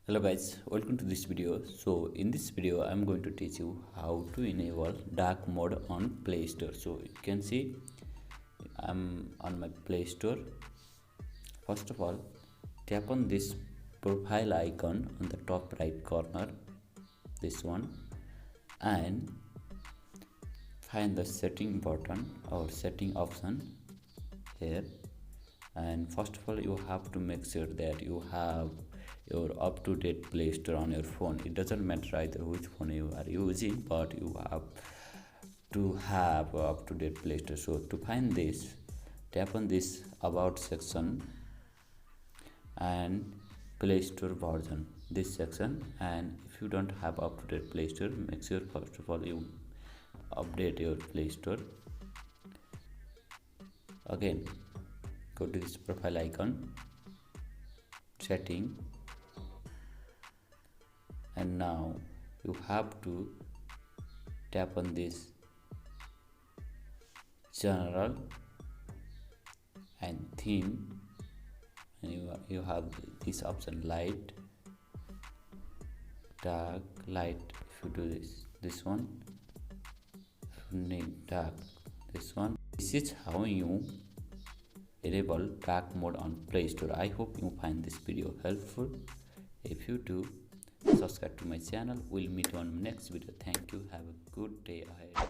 Hello guys, welcome to this video. So in this video I'm going to teach you how to enable dark mode on Play Store. So you can see I'm on my Play Store. First of all, tap on this profile icon on the top right corner, this one, and find the setting button or setting option here. And first of all, you have to make sure that you have your up-to-date Play Store on your phone. It doesn't matter either which phone you are using, but you have to have up-to-date Play Store. So to find this, tap on this about section and Play Store version, this section. And if you don't have up-to-date Play Store, make sure first of all you update your Play Store. Again, go to this profile icon, setting, and now you have to tap on this general and theme, and you have this option light, dark, light. If you do this one, if you need dark, this one. This is how you enable dark mode on Play Store. I hope you find this video helpful. If you do, subscribe to my channel. We'll meet on next video. Thank you. Have a good day ahead.